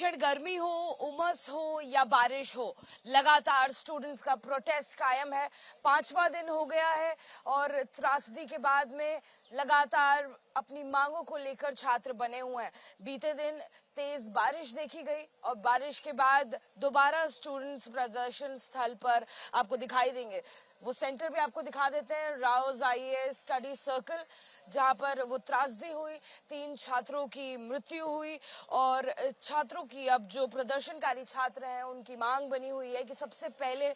भीषण गर्मी हो, उमस हो या बारिश हो, लगातार स्टूडेंट्स का प्रोटेस्ट कायम है। 5वां दिन हो गया है और त्रासदी के बाद में लगातार अपनी मांगों को लेकर छात्र बने हुए हैं। बीते दिन तेज बारिश देखी गई और बारिश के बाद दोबारा स्टूडेंट्स प्रदर्शन स्थल पर आपको दिखाई देंगे। वो सेंटर भी आपको दिखा देते हैं, राउज आईएएस स्टडी सर्कल, जहां पर वो त्रासदी हुई, 3 छात्रों की मृत्यु हुई और छात्रों की, अब जो प्रदर्शनकारी छात्र हैं उनकी मांग बनी हुई है कि सबसे पहले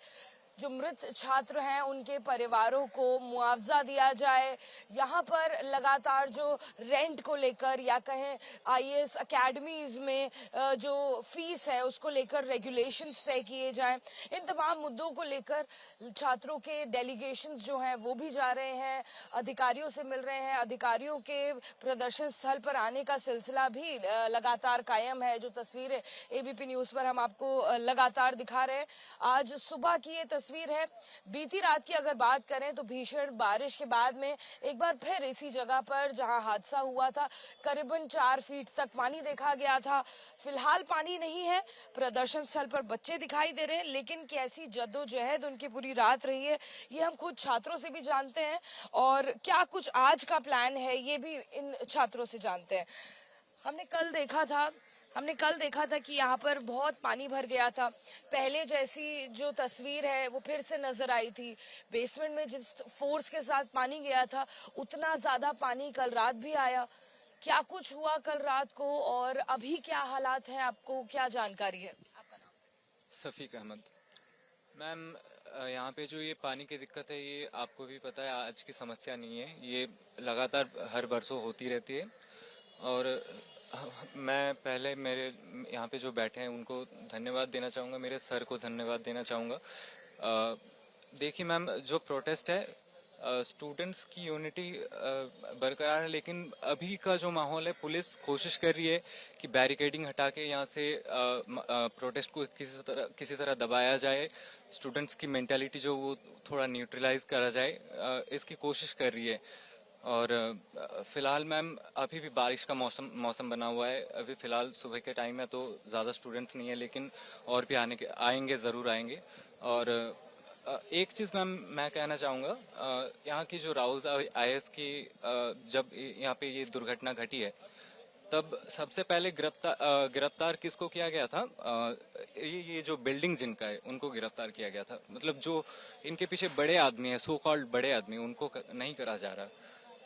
जो मृत छात्र हैं उनके परिवारों को मुआवजा दिया जाए। यहाँ पर लगातार जो रेंट को लेकर या कहें आईएएस अकेडमीज में जो फीस है उसको लेकर रेगुलेशंस तय किए जाएं। इन तमाम मुद्दों को लेकर छात्रों के डेलीगेशंस जो हैं वो भी जा रहे हैं, अधिकारियों से मिल रहे हैं। अधिकारियों के प्रदर्शन स्थल पर आने का सिलसिला भी लगातार कायम है। जो तस्वीरें एबीपी न्यूज पर हम आपको लगातार दिखा रहे हैं, आज सुबह की ये तस्वीर है। बीती रात की अगर बात करें तो भीषण बारिश के बाद में एक बार फिर इसी जगह पर जहां हादसा हुआ था करीबन 4 फीट तक पानी देखा गया था। फिलहाल पानी नहीं है, प्रदर्शन स्थल पर बच्चे दिखाई दे रहे हैं, लेकिन कैसी जद्दोजहद उनकी पूरी रात रही है ये हम खुद छात्रों से भी जानते हैं और क्या कुछ आज का प्लान है ये भी इन छात्रों से जानते हैं। हमने कल देखा था कि यहाँ पर बहुत पानी भर गया था। पहले जैसी जो तस्वीर है वो फिर से नजर आई थी। बेसमेंट में जिस फोर्स के साथ पानी गया था उतना ज्यादा पानी कल रात भी आया। क्या कुछ हुआ कल रात को और अभी क्या हालात हैं, आपको क्या जानकारी है? सफीक अहमद मैम, यहाँ पे जो ये पानी की दिक्कत है ये आपको भी पता है, आज की समस्या नहीं है, ये लगातार हर बरसों होती रहती है। और मैं पहले मेरे यहाँ पे जो बैठे हैं उनको धन्यवाद देना चाहूँगा, मेरे सर को धन्यवाद देना चाहूँगा। देखिए मैम, जो प्रोटेस्ट है स्टूडेंट्स की यूनिटी बरकरार है, लेकिन अभी का जो माहौल है पुलिस कोशिश कर रही है कि बैरिकेडिंग हटा के यहाँ से प्रोटेस्ट को किसी तरह दबाया जाए, स्टूडेंट्स की मेंटालिटी जो वो थोड़ा न्यूट्रलाइज करा जाए, इसकी कोशिश कर रही है। और फिलहाल मैम अभी भी बारिश का मौसम बना हुआ है। अभी फिलहाल सुबह के टाइम है तो ज़्यादा स्टूडेंट्स नहीं है, लेकिन और भी आएंगे ज़रूर आएंगे। और एक चीज़ मैम मैं कहना चाहूँगा, यहाँ की जो राउज आईएएस की जब यहाँ पे ये दुर्घटना घटी है तब सबसे पहले गिरफ्तार किसको किया गया था? ये जो बिल्डिंग जिनका है उनको गिरफ्तार किया गया था। मतलब जो इनके पीछे बड़े आदमी है, सो कॉल्ड बड़े आदमी, उनको नहीं करा जा रहा।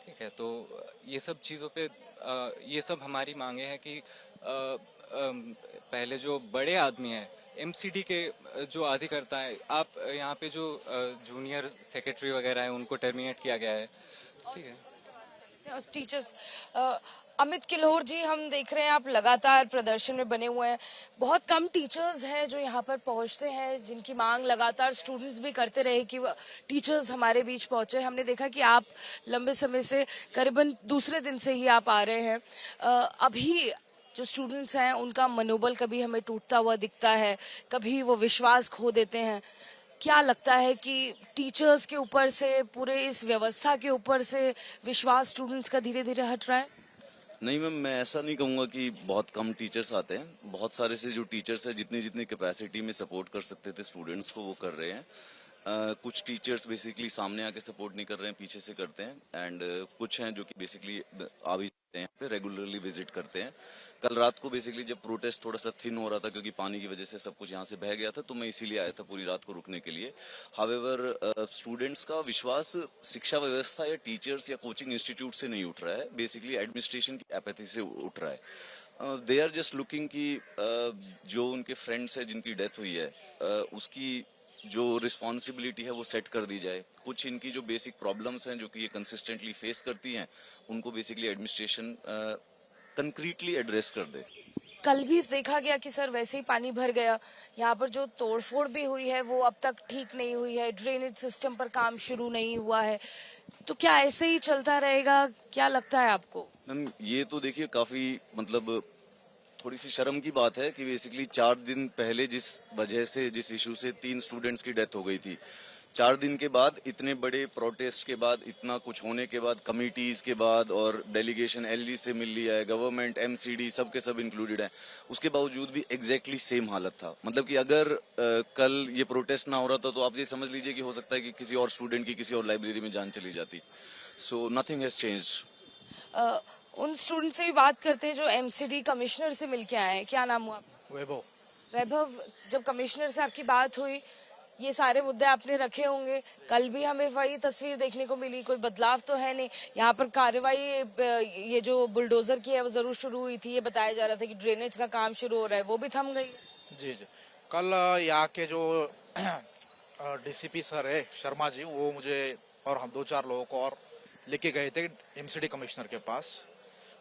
ठीक है, तो ये सब चीज़ों पे ये सब हमारी मांगे हैं कि पहले जो बड़े आदमी हैं, एमसीडी के जो अधिकर्ता है, आप यहाँ पे जो जूनियर सेक्रेटरी वगैरह है उनको टर्मिनेट किया गया है। ठीक है, टीचर्स अमित किल्लोर जी, हम देख रहे हैं आप लगातार प्रदर्शन में बने हुए हैं। बहुत कम टीचर्स हैं जो यहाँ पर पहुँचते हैं, जिनकी मांग लगातार स्टूडेंट्स भी करते रहे कि टीचर्स हमारे बीच पहुंचे। हमने देखा कि आप लंबे समय से, करीबन दूसरे दिन से ही आप आ रहे हैं। अभी जो स्टूडेंट्स हैं उनका मनोबल कभी हमें टूटता हुआ दिखता है, कभी वो विश्वास खो देते हैं। क्या लगता है कि टीचर्स के ऊपर से, पूरे इस व्यवस्था के ऊपर से विश्वास स्टूडेंट्स का धीरे धीरे हट रहा है? नहीं मैम, मैं ऐसा नहीं कहूँगा कि बहुत कम टीचर्स आते हैं। बहुत सारे से जो टीचर्स हैं जितनी कैपेसिटी में सपोर्ट कर सकते थे स्टूडेंट्स को वो कर रहे हैं। कुछ टीचर्स बेसिकली सामने आके सपोर्ट नहीं कर रहे हैं, पीछे से करते हैं। एंड कुछ हैं जो कि बेसिकली आ भी जाते हैं, पे रेगुलरली विजिट करते हैं। कल रात को बेसिकली जब प्रोटेस्ट थोड़ा सा थिन हो रहा था क्योंकि पानी की वजह से सब कुछ यहाँ से बह गया था, तो मैं इसीलिए आया था पूरी रात को रुकने के लिए। हावेवर स्टूडेंट्स का विश्वास शिक्षा व्यवस्था या टीचर्स या कोचिंग इंस्टीट्यूट से नहीं उठ रहा है, बेसिकली एडमिनिस्ट्रेशन की एपैथी से उठ रहा है। दे आर जस्ट लुकिंग कि जो उनके फ्रेंड्स है जिनकी डेथ हुई है उसकी जो रिस्पॉन्सिबिलिटी है वो सेट कर दी जाए। कुछ इनकी जो बेसिक प्रॉब्लम्स हैं जो कि ये कंसिस्टेंटली फेस करती हैं, उनको बेसिकली एडमिनिस्ट्रेशन कंक्रीटली एड्रेस कर दे। कल भी देखा गया कि सर वैसे ही पानी भर गया। यहाँ पर जो तोड़फोड़ भी हुई है वो अब तक ठीक नहीं हुई है, ड्रेनेज सिस्टम पर काम शुरू नहीं हुआ है। तो क्या ऐसे ही चलता रहेगा, क्या लगता है आपको? मैम ये तो देखिए काफी मतलब थोड़ी सी शर्म की बात है कि बेसिकली 4 दिन पहले जिस वजह से, जिस इशू से 3 स्टूडेंट्स की डेथ हो गई थी, 4 दिन के बाद, इतने बड़े प्रोटेस्ट के बाद, इतना कुछ होने के बाद, कमिटीज के बाद और डेलीगेशन एलजी से मिल लिया है, गवर्नमेंट, एमसीडी सब के सब इंक्लूडेड है, उसके बावजूद भी एग्जैक्टली सेम हालत था। मतलब कि अगर कल ये प्रोटेस्ट ना हो रहा था तो आप ये समझ लीजिए कि हो सकता है कि किसी और स्टूडेंट की किसी और लाइब्रेरी में जान चली जाती। So nothing has changed. उन स्टूडेंट से भी बात करते हैं जो एमसीडी कमिश्नर से मिलके आए हैं। क्या नाम हुआ आपका? वैभव। वैभव, जब कमिश्नर से आपकी बात हुई, ये सारे मुद्दे आपने रखे होंगे, कल भी हमें वही तस्वीर देखने को मिली, कोई बदलाव तो है नहीं। यहाँ पर कार्रवाई ये जो बुलडोजर की है वो जरूर शुरू हुई थी, ये बताया जा रहा था कि ड्रेनेज का काम शुरू हो रहा है, वो भी थम गई। जी जी, कल यहाँ के जो डीसीपी सर है शर्मा जी, वो मुझे और हम 2-4 लोगों को और लेके गए थे एमसीडी कमिश्नर के पास।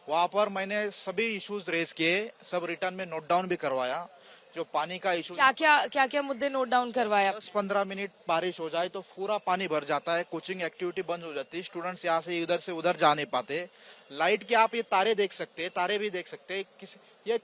वहाँ पर मैंने सभी इश्यूज रेज किए, सब रिटर्न में नोट डाउन भी करवाया। जो पानी का इशू, क्या क्या मुद्दे नोट डाउन करवाया? 10-15 मिनट बारिश हो जाए तो पूरा पानी भर जाता है, कोचिंग एक्टिविटी बंद हो जाती है, स्टूडेंट्स यहाँ से इधर से उधर जा नहीं पाते। लाइट के आप ये तारे देख सकते हैं, तारे भी देख सकते हैं, किसी ये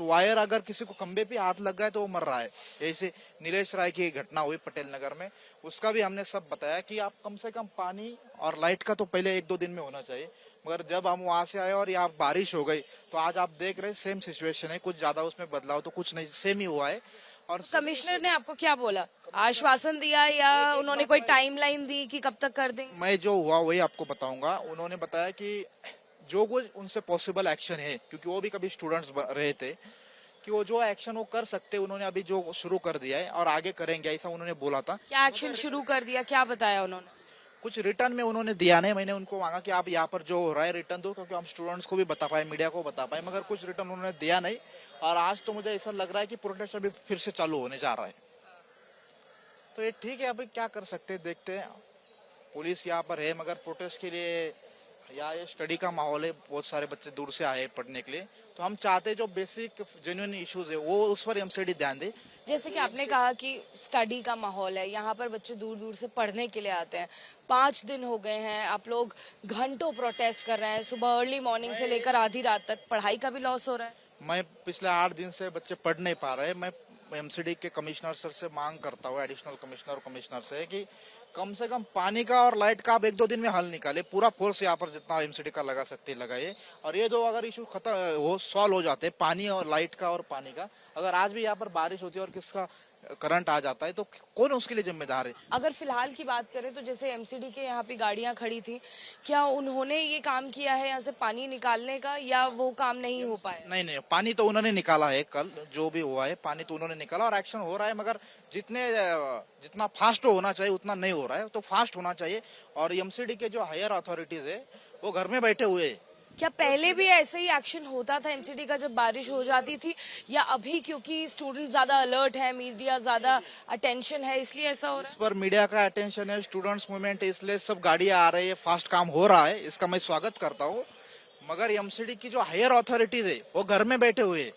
वायर अगर किसी को खंबे पे हाथ लग गए तो वो मर रहा है। ऐसे नीलेश राय की घटना हुई पटेल नगर में, उसका भी हमने सब बताया कि आप कम से कम पानी और लाइट का तो पहले 1-2 दिन में होना चाहिए। मगर जब हम वहां से आए और यहाँ बारिश हो गई तो आज आप देख रहे सेम सिचुएशन है, कुछ ज्यादा उसमें बदलाव तो कुछ नहीं, सेम ही हुआ है। और कमिश्नर ने आपको क्या बोला, आश्वासन दिया या उन्होंने कोई टाइमलाइन दी कि कब तक कर देंगे? मैं जो हुआ वही आपको बताऊंगा। उन्होंने बताया कि जो कुछ उनसे पॉसिबल एक्शन है, क्योंकि वो भी कभी स्टूडेंट्स रहे थे, कि वो जो एक्शन वो कर सकते, उन्होंने अभी जो शुरू कर दिया है और आगे करेंगे, ऐसा उन्होंने बोला था। क्या एक्शन शुरू कर दिया, क्या बताया उन्होंने? कुछ रिटर्न में उन्होंने दिया नहीं, मैंने उनको मांगा कि आप यहाँ पर जो हो रहा है रिटर्न दो, क्योंकि हम स्टूडेंट्स को भी बता पाए, मीडिया को बता पाए, मगर कुछ रिटर्न उन्होंने दिया नहीं। और आज तो मुझे ऐसा लग रहा है कि प्रोटेस्ट अभी फिर से चालू होने जा रहा है। तो ये ठीक है, अभी क्या कर सकते हैं, देखते हैं। पुलिस यहाँ पर है, मगर प्रोटेस्ट के लिए यहाँ ये स्टडी का माहौल है, बहुत सारे बच्चे दूर से आए पढ़ने के लिए, तो हम चाहते हैं जो बेसिक जेन्युइन इश्यूज है वो उस पर एमसीडी ध्यान दे। जैसे कि आपने कहा कि स्टडी का माहौल है, यहाँ पर बच्चे दूर दूर से पढ़ने के लिए आते हैं। 5 दिन हो गए हैं, आप लोग घंटों प्रोटेस्ट कर रहे हैं, सुबह अर्ली मॉर्निंग से लेकर आधी रात तक, पढ़ाई का भी लॉस हो रहा है। मैं पिछले 8 दिन से बच्चे पढ़ नहीं पा रहे। मैं एमसीडी के कमिश्नर सर से मांग करता हूँ, एडिशनल कमिश्नर और कमिश्नर से, कि कम से कम पानी का और लाइट का आप 1-2 दिन में हल निकाले। पूरा फोर्स यहाँ पर जितना एमसीडी का लगा सकते लगाइए, और ये दो अगर इशू खत्म हो, सॉल्व हो जाते, पानी और लाइट का और पानी का। अगर आज भी यहाँ पर बारिश होती है और किसका करंट आ जाता है तो कौन उसके लिए जिम्मेदार है? अगर फिलहाल की बात करें तो जैसे एमसीडी के यहाँ पे गाड़ियां खड़ी थी, क्या उन्होंने ये काम किया है यहाँ से पानी निकालने का, या वो काम नहीं हो पाया? नहीं, पानी तो उन्होंने निकाला है, कल जो भी हुआ है पानी तो उन्होंने निकाला और एक्शन हो रहा है, मगर जितना फास्ट होना चाहिए उतना नहीं हो रहा है। तो फास्ट होना चाहिए। और एमसीडी के जो हायर अथॉरिटीज है वो घर में बैठे हुए है। क्या पहले भी ऐसे ही एक्शन होता था एमसीडी का जब बारिश हो जाती थी, या अभी क्योंकि स्टूडेंट ज्यादा अलर्ट है, मीडिया ज्यादा अटेंशन है, इसलिए ऐसा हो रहा है? इस पर मीडिया का अटेंशन है, स्टूडेंट्स मूवमेंट है, इसलिए सब गाड़ियां आ रही है, फास्ट काम हो रहा है, इसका मैं स्वागत करता हूँ। मगर एमसीडी की जो हायर अथॉरिटीज है वो घर में बैठे हुए है।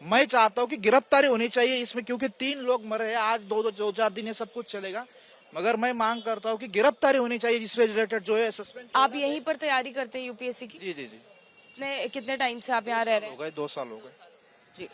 मैं चाहता हूँ कि गिरफ्तारी होनी चाहिए इसमें, क्योंकि 3 लोग मरे हैं, आज 2-4 दिन ये सब कुछ चलेगा, मगर मैं मांग करता हूँ कि गिरफ्तारी होनी चाहिए जिससे रिलेटेड जो है सस्पेंड। आप यहीं पर तैयारी करते हैं यूपीएससी की? जी। कितने टाइम से आप यहाँ रह रहे हैं? हो गए 2 साल हो गए जी।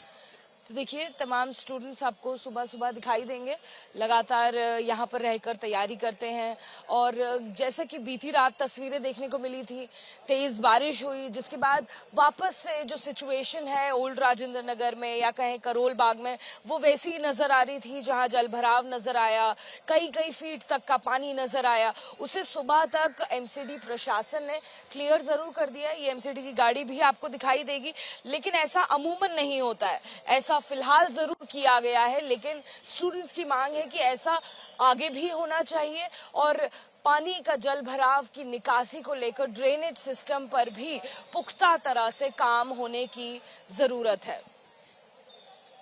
तो देखिए, तमाम स्टूडेंट्स आपको सुबह सुबह दिखाई देंगे, लगातार यहाँ पर रहकर तैयारी करते हैं। और जैसे कि बीती रात तस्वीरें देखने को मिली थी, तेज बारिश हुई, जिसके बाद वापस से जो सिचुएशन है ओल्ड राजेंद्र नगर में या कहें करोल बाग में, वो वैसी ही नजर आ रही थी, जहां जलभराव नजर आया, कई फीट तक का पानी नजर आया। उसे सुबह तक एमसीडी प्रशासन ने क्लियर जरूर कर दिया। ये एमसीडी की गाड़ी भी आपको दिखाई देगी, लेकिन ऐसा अमूमन नहीं होता है। ऐसा फिलहाल जरूर किया गया है, लेकिन स्टूडेंट्स की मांग है कि ऐसा आगे भी होना चाहिए, और पानी का जल भराव की निकासी को लेकर ड्रेनेज सिस्टम पर भी पुख्ता तरह से काम होने की जरूरत है।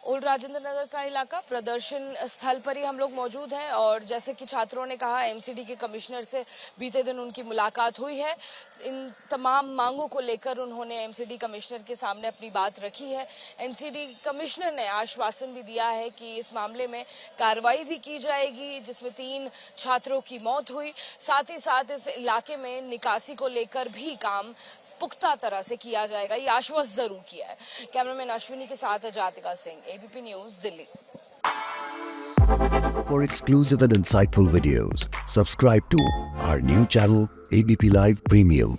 ओल्ड राजेंद्र नगर का इलाका, प्रदर्शन स्थल पर ही हम लोग मौजूद हैं, और जैसे कि छात्रों ने कहा, एमसीडी के कमिश्नर से बीते दिन उनकी मुलाकात हुई है। इन तमाम मांगों को लेकर उन्होंने एमसीडी कमिश्नर के सामने अपनी बात रखी है। एमसीडी कमिश्नर ने आश्वासन भी दिया है कि इस मामले में कार्रवाई भी की जाएगी, जिसमें 3 छात्रों की मौत हुई। साथ ही साथ इस इलाके में निकासी को लेकर भी काम पुख्ता तरह से किया जाएगा, ये आश्वस्त जरूर किया है। कैमरामैन अश्विनी के साथ Jatika Singh, ABP news, Delhi. For exclusive and insightful videos, subscribe to our new channel ABP Live Premium.